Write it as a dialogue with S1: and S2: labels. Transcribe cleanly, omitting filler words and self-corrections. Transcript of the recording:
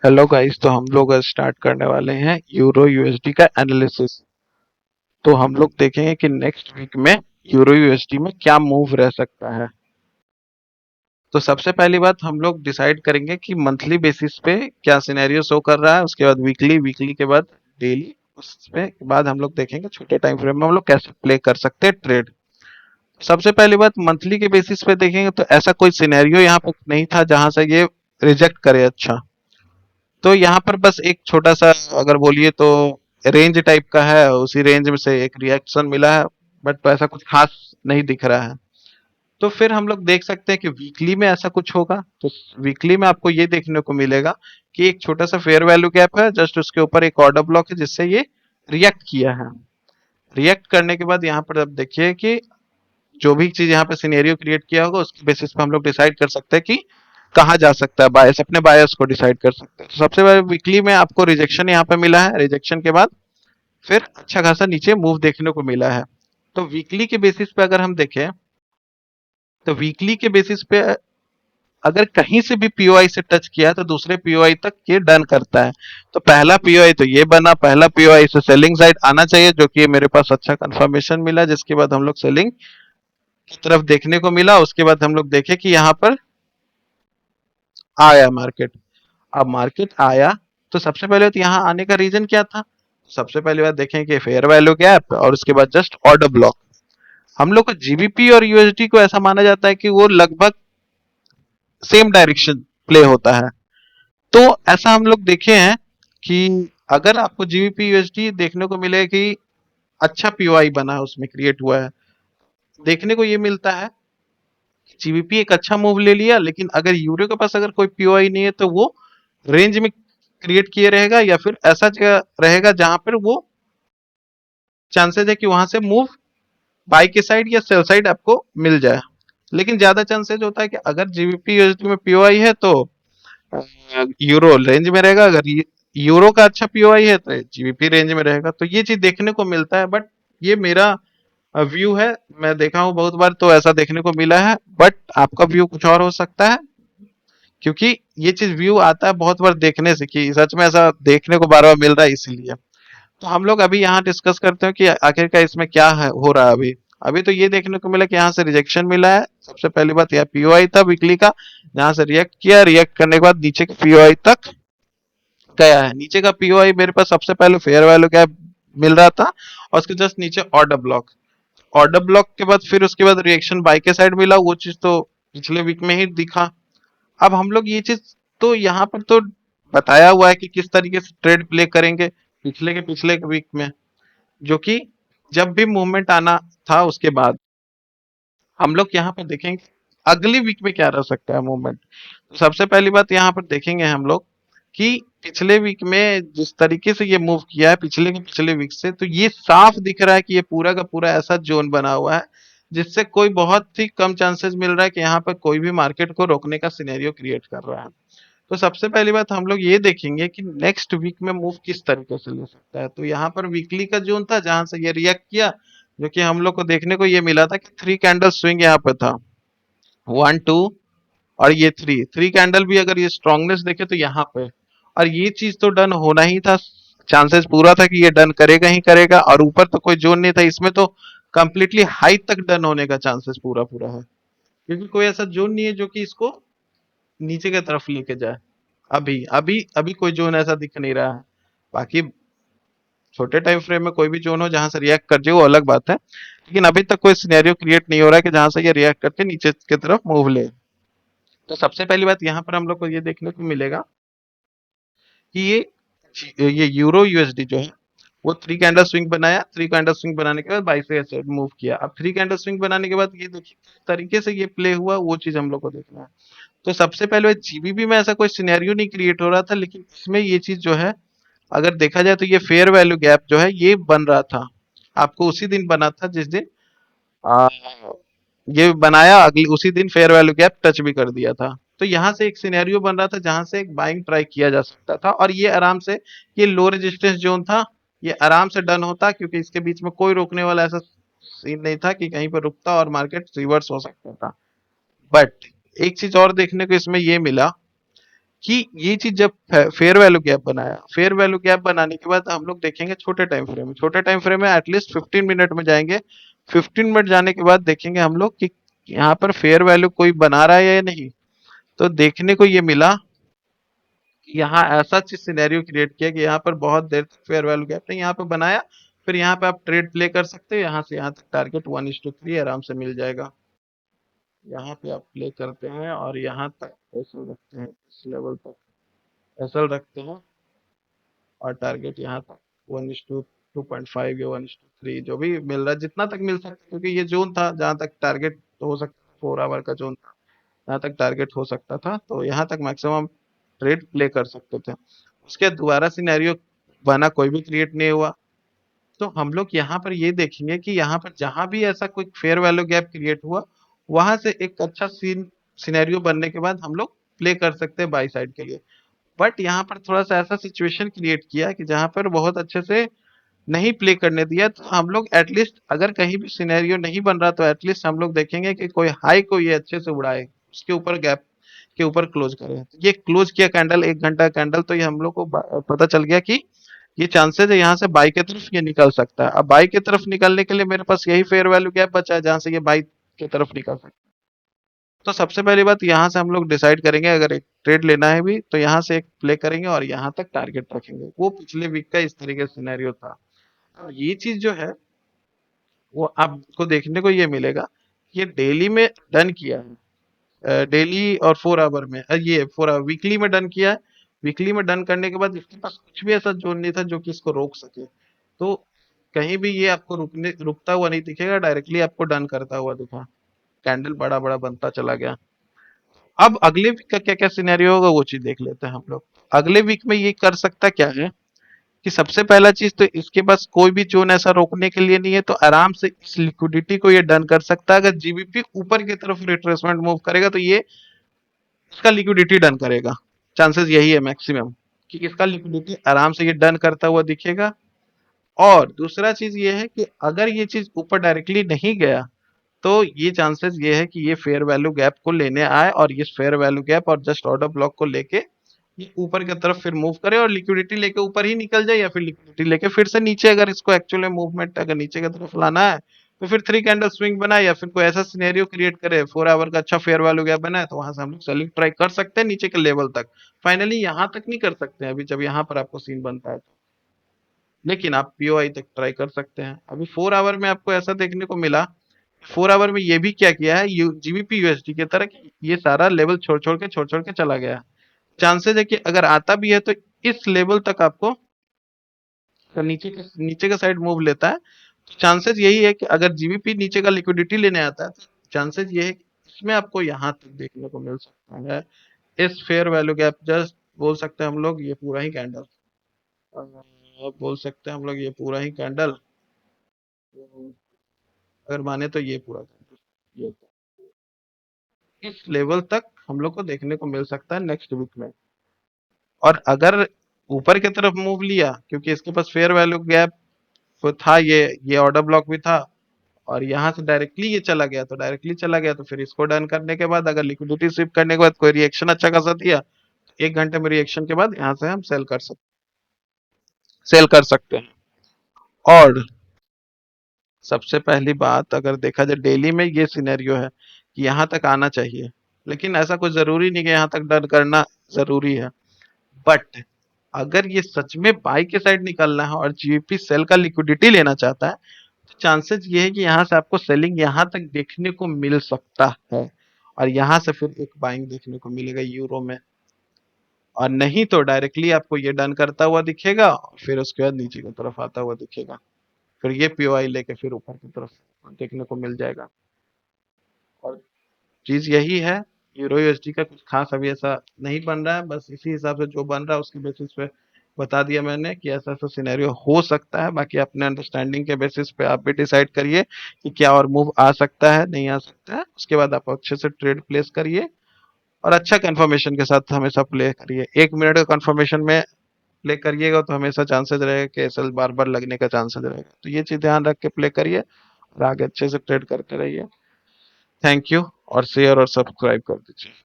S1: Hello guys, तो हम लोग स्टार्ट करने वाले हैं यूरो यूएसडी का एनालिसिस। तो हम लोग देखेंगे कि नेक्स्ट वीक में यूरो यूएसडी में क्या मूव रह सकता है। तो सबसे पहली बात हम लोग डिसाइड करेंगे कि मंथली बेसिस पे क्या सिनेरियो शो कर रहा है, उसके बाद वीकली, वीकली के बाद डेली, उसके बाद हम लोग देखेंगे छोटे टाइम फ्रेम में हम लोग कैसे प्ले कर सकते हैं ट्रेड। सबसे पहली बात, मंथली के बेसिस पे देखेंगे तो ऐसा कोई सिनेरियो यहाँ पर नहीं था जहां से ये रिजेक्ट करे। अच्छा, तो यहाँ पर बस एक छोटा सा, अगर बोलिए तो रेंज टाइप का है, उसी रेंज में से एक रिएक्शन मिला है, बट ऐसा कुछ खास नहीं दिख रहा है। तो फिर हम लोग देख सकते हैं कि वीकली में ऐसा कुछ होगा। तो वीकली में आपको ये देखने को मिलेगा कि एक छोटा सा फेयर वैल्यू गैप है, जस्ट उसके ऊपर एक ऑर्डर ब्लॉक है जिससे ये रिएक्ट किया है। रिएक्ट करने के बाद यहाँ पर अब देखिए कि जो भी चीज यहाँ पे सिनेरियो क्रिएट किया होगा उसके बेसिस पे हम लोग डिसाइड कर सकते हैं कि कहाँ जा सकता है बायस, अपने बायस को डिसाइड कर सकते हैं। तो सबसे पहले वीकली में आपको रिजेक्शन यहाँ पे मिला है, रिजेक्शन के बाद फिर अच्छा खासा नीचे मूव देखने को मिला है। तो वीकली के बेसिस पे अगर हम देखें, तो वीकली के बेसिस पे अगर कहीं से भी पीओआई से टच किया तो दूसरे पीओआई तक ये डन करता है। तो पहला पीओआई तो ये बना, पहला पीओआई से सेलिंग साइड आना चाहिए, जो कि मेरे पास अच्छा कंफर्मेशन मिला, जिसके बाद हम लोग सेलिंग की तरफ देखने को मिला। उसके बाद हम लोग देखे कि यहाँ पर आया मार्केट। अब मार्केट आया तो सबसे पहले तो यहाँ आने का रीजन क्या था। सबसे पहली बात देखें कि फेयर वैल्यू गैप और उसके बाद जस्ट ऑर्डर ब्लॉक। हम लोग को जीबीपी और यूएसडी को ऐसा माना जाता है कि वो लगभग सेम डायरेक्शन प्ले होता है। तो ऐसा हम लोग देखे हैं कि अगर आपको जीबीपी यूएसडी देखने को मिले कि अच्छा पीओआई बना है, उसमें क्रिएट हुआ है, देखने को ये मिलता है। जीबीपी एक अच्छा मूव ले लिया, लेकिन अगर यूरो के पास अगर कोई पीओआई नहीं है तो वो रेंज में क्रिएट किए रहेगा, या फिर ऐसा जगह रहेगा जहां पर वो चांसेस है कि वहां से मूव बाई के साइड या सेल साइड आपको मिल जाए। लेकिन ज्यादा चांसेस होता है कि अगर जीबीपी यूएसडी में पीओआई है तो यूरो रेंज में रहेगा, अगर यूरो का अच्छा पीओआई है तो जीबीपी रेंज में रहेगा। तो ये चीज देखने को मिलता है, बट ये मेरा व्यू है। मैं देखा हूँ बहुत बार तो ऐसा देखने को मिला है, बट आपका व्यू कुछ और हो सकता है, क्योंकि ये चीज व्यू आता है बहुत बार देखने से कि सच में ऐसा देखने को बार बार मिल रहा है, इसीलिए। तो हम लोग अभी यहाँ डिस्कस करते हैं कि आखिरकार इसमें क्या है हो रहा है अभी। अभी तो ये देखने को मिला कि यहाँ से रिजेक्शन मिला है। सबसे पहली बात, यह पीओआई था वीकली का, जहां से रिएक्ट किया, रिएक्ट करने के बाद नीचे के पीओआई तक गया है। नीचे का पीओआई मेरे पास सबसे पहले फेयर वैल्यू क्या मिल रहा था, और उसके जस्ट नीचे ऑर्डर ब्लॉक। ऑर्डर ब्लॉक के बाद फिर उसके बाद रिएक्शन बाई के साइड मिला, वो चीज तो पिछले वीक में ही दिखा। अब हम लोग ये चीज तो यहाँ पर तो बताया हुआ है कि किस तरीके से ट्रेड प्ले करेंगे पिछले के पिछले वीक में, जो कि जब भी मूवमेंट आना था उसके बाद। हम लोग यहाँ पर देखेंगे अगली वीक में क्या रह सकता है मूवमेंट। तो सबसे पहली बात यहाँ पर देखेंगे हम लोग कि पिछले वीक में जिस तरीके से ये मूव किया है पिछले के पिछले वीक से, तो ये साफ दिख रहा है कि ये पूरा का पूरा ऐसा जोन बना हुआ है जिससे कोई बहुत ही कम चांसेस मिल रहा है कि यहाँ पर कोई भी मार्केट को रोकने का सिनेरियो क्रिएट कर रहा है। तो सबसे पहली बात हम लोग ये देखेंगे कि नेक्स्ट वीक में मूव किस तरीके से ले सकता है। तो यहाँ पर वीकली का जोन था जहां से ये रिएक्ट किया, जो कि हम लोग को देखने को ये मिला था कि थ्री कैंडल स्विंग यहाँ पे था, वन टू, और ये थ्री थ्री कैंडल भी अगर ये स्ट्रांगनेस देखे तो यहाँ पे, और ये चीज तो डन होना ही था। चांसेस पूरा था कि ये डन करेगा ही करेगा, और ऊपर तो कोई जोन नहीं था इसमें, तो कंप्लीटली हाई तक डन होने का चांसेस पूरा पूरा है, क्योंकि कोई ऐसा जोन नहीं है जो कि इसको नीचे की तरफ लेके जाए। अभी अभी अभी कोई जोन ऐसा दिख नहीं रहा है। बाकी छोटे टाइम फ्रेम में कोई भी जोन हो जहां से रिएक्ट कर जाए वो अलग बात है, लेकिन अभी तक कोई सिनेरियो क्रिएट नहीं हो रहा है कि जहां से ये रिएक्ट करके नीचे की तरफ मूव ले। तो सबसे पहली बात यहाँ पर हम लोग को ये देखने को मिलेगा कि ये यूरो यूएसडी जो है वो थ्री कैंडल स्विंग बनाया, थ्री कैंडल स्विंग बनाने के बाद बाई से मूव किया। अब थ्री कैंडल स्विंग बनाने के बाद ये देखिए किस तरीके से ये प्ले हुआ, वो चीज हम लोग को देखना है। तो सबसे पहले जीबीबी में ऐसा कोई सिनेरियो नहीं क्रिएट हो रहा था, लेकिन इसमें ये चीज जो है अगर देखा जाए तो ये फेयर वैल्यू गैप जो है ये बन रहा था। आपको उसी दिन बना था जिस दिन आ, ये बनाया, अगले उसी दिन फेयर वैल्यू गैप टच भी कर दिया था। तो यहाँ से एक सिनेरियो बन रहा था जहां से एक बाइंग ट्राई किया जा सकता था, और ये आराम से, ये लो रेजिस्टेंस जोन था, ये आराम से डन होता, क्योंकि इसके बीच में कोई रोकने वाला ऐसा सीन नहीं था कि कहीं पर रुकता और मार्केट रिवर्स हो सकता था। बट एक चीज और देखने को इसमें ये मिला कि ये चीज जब फेयर वैल्यू गैप बनाया, फेयर वैल्यू गैप बनाने के बाद हम लोग देखेंगे छोटे टाइम फ्रेम में, छोटे टाइम फ्रेम में एटलीस्ट 15 मिनट में जाएंगे। 15 मिनट जाने के बाद देखेंगे हम लोग कि यहाँ पर फेयर वैल्यू कोई बना रहा है या नहीं। तो देखने को ये मिला कि यहाँ ऐसा चीज सिनेरियो क्रिएट किया कि यहाँ पर बहुत देर तक फेयर वैल्यू गैप नहीं यहाँ पे बनाया। फिर यहाँ पे आप ट्रेड प्ले कर सकते हो, यहाँ से यहाँ तक टारगेट 1:3 आराम से मिल जाएगा। यहाँ पे आप प्ले करते हैं और यहाँ तक एसएल रखते हैं, इस लेवल तक एसएल रखते हैं और टारगेट यहाँ तक 1:2.5 या 1:3 जो भी मिल रहा है, जितना तक मिल सकता है, क्योंकि ये जोन था जहाँ तक टारगेट हो सकता, 4 आवर का जोन था, यहाँ तक टारगेट हो सकता था, तो यहाँ तक मैक्सिमम ट्रेड प्ले कर सकते थे। उसके दोबारा सिनेरियो बना, कोई भी क्रिएट नहीं हुआ। तो हम लोग यहाँ पर ये देखेंगे कि यहाँ पर जहां भी ऐसा कोई फेयर वैल्यू गैप क्रिएट हुआ, वहां से एक अच्छा सिनेरियो बनने के बाद हम लोग प्ले कर सकते हैं बाई साइड के लिए। बट यहाँ पर थोड़ा सा ऐसा सिचुएशन क्रिएट किया कि जहां पर बहुत अच्छे से नहीं प्ले करने दिया, तो हम लोग एटलीस्ट अगर कहीं भी सिनेरियो नहीं बन रहा तो एटलीस्ट हम लोग देखेंगे कि कोई हाई को ये अच्छे से उड़ाए, उसके ऊपर गैप के ऊपर क्लोज करें। ये क्लोज किया कैंडल, 1 घंटा कैंडल, तो ये हम लोग को पता चल गया कि ये चांसेस है यहाँ से बाई की तरफ ये निकल सकता है। अब बाई की तरफ निकलने के लिए मेरे पास यही फेयर वैल्यू गैप बचा है जहां से ये बाई की तरफ निकल सकता है। तो सबसे पहली बात यहाँ से हम लोग डिसाइड करेंगे, अगर एक ट्रेड लेना है भी तो यहाँ से एक प्ले करेंगे और यहाँ तक टारगेट रखेंगे। वो पिछले वीक का इस तरीके से सिनेरियो था। और ये चीज जो है वो आपको देखने को ये मिलेगा, ये डेली में डन किया है, डेली और 4 आवर में, ये 4 आवर वीकली में डन किया है। वीकली में डन करने के बाद इसके पास कुछ भी ऐसा जोन नहीं था जो कि इसको रोक सके। तो कहीं भी ये आपको रुकता हुआ नहीं दिखेगा, डायरेक्टली आपको डन करता हुआ दिखा, कैंडल बड़ा बड़ा बनता चला गया। अब अगले वीक का क्या क्या सिनेरियो होगा वो चीज देख लेते हैं हम लोग। अगले वीक में ये कर सकता क्या है कि सबसे पहला चीज तो इसके पास कोई भी जोन ऐसा रोकने के लिए नहीं है, तो आराम से इस लिक्विडिटी को ये डन कर सकता है। अगर जीबीपी ऊपर की तरफ रिट्रेसमेंट मूव करेगा तो ये इसका लिक्विडिटी डन करेगा। चांसेस यही है मैक्सिमम कि इसका लिक्विडिटी आराम से ये डन करता हुआ दिखेगा। और दूसरा चीज ये है कि अगर ये चीज ऊपर डायरेक्टली नहीं गया तो ये चांसेस ये है कि ये फेयर वैल्यू गैप को लेने आए और ये फेयर वैल्यू गैप और जस्ट ऑर्डर ब्लॉक को लेके ये ऊपर की तरफ फिर मूव करे और लिक्विडिटी लेके ऊपर ही निकल जाए, या फिर लिक्विडिटी लेके फिर से नीचे, अगर इसको एक्चुअली मूवमेंट अगर नीचे की तरफ लाना है तो फिर 3 कैंडल स्विंग बनाए, या फिर कोई ऐसा सिनेरियो क्रिएट करे 4 आवर का अच्छा फेयर वैल्यू गैप बनाए, तो वहां से हम लोग सेलिंग ट्राई कर सकते हैं नीचे के लेवल तक। फाइनली यहाँ तक नहीं कर सकते हैं अभी, जब यहाँ पर आपको सीन बनता है तो, लेकिन आप पीओआई तक ट्राई कर सकते हैं। अभी 4 आवर में आपको ऐसा देखने को मिला, 4 आवर में ये भी क्या किया है, जीबीपी यूएसडी की तरह कि ये सारा लेवल छोड़ छोड़ के चला गया। चांसेस है कि अगर आता भी है तो इस लेवल तक आपको, तो नीचे का साइड मूव लेता है, तो चांसेस यही है कि अगर जीबीपी नीचे का लिक्विडिटी लेने आता है तो चांसेस ये है कि इसमें आपको यहाँ तक देखने को मिल सकता है। इस फेयर वैल्यू गैप जस्ट बोल सकते हैं हम लोग ये पूरा ही कैंडल, बोल सकते हैं हम लोग ये पूरा ही कैंडल, अगर माने तो ये पूरा कैंडल ये इस लेवल तक हम लोग को देखने को मिल सकता है नेक्स्ट वीक में। और अगर ऊपर की तरफ मूव लिया, क्योंकि इसके पास फेयर वैल्यू गैप था, ये ऑर्डर ब्लॉक भी था, और यहाँ से डायरेक्टली ये चला गया, तो डायरेक्टली चला गया तो फिर इसको डन करने के बाद अगर लिक्विडिटी स्विप करने के बाद कोई रिएक्शन अच्छा खासा दिया, तो 1 घंटे में रिएक्शन के बाद यहाँ से हम सेल कर सकते हैं। और सबसे पहली बात अगर देखा जाए डेली में ये सिनेरियो है कि यहाँ तक आना चाहिए, लेकिन ऐसा कोई जरूरी नहीं कि यहाँ तक डन करना जरूरी है। बट अगर ये सच में बाई के साइड निकलना है और जीबीपी सेल का लिक्विडिटी लेना चाहता है, तो चांसेस ये है कि यहाँ से आपको सेलिंग यहाँ तक देखने को मिल सकता है, और यहाँ से फिर एक बाइंग देखने को मिलेगा यूरो में। और नहीं तो डायरेक्टली आपको ये डन करता हुआ दिखेगा और फिर उसके बाद नीचे की तरफ आता हुआ दिखेगा, फिर ये पीओआई लेके फिर ऊपर की तरफ देखने को मिल जाएगा। और चीज यही है, यूरो यूएसडी का कुछ खास अभी ऐसा नहीं बन रहा है, बस इसी हिसाब से जो बन रहा है उसके बेसिस पे बता दिया मैंने कि ऐसा ऐसा सिनेरियो हो सकता है। बाकी अपने अंडरस्टैंडिंग के बेसिस पे आप भी डिसाइड करिए कि क्या और मूव आ सकता है नहीं आ सकता है, उसके बाद आप अच्छे से ट्रेड प्लेस करिए और अच्छा कंफर्मेशन के साथ हमेशा प्ले करिए। 1 मिनट का कंफर्मेशन में प्ले करिएगा तो हमेशा चांसेस रहेगा कि एसएल बार बार लगने का चांसेस रहेगा, तो ये चीज ध्यान रख के प्ले करिए और आगे अच्छे से ट्रेड करते रहिए। थैंक यू, और शेयर और सब्सक्राइब कर दीजिए।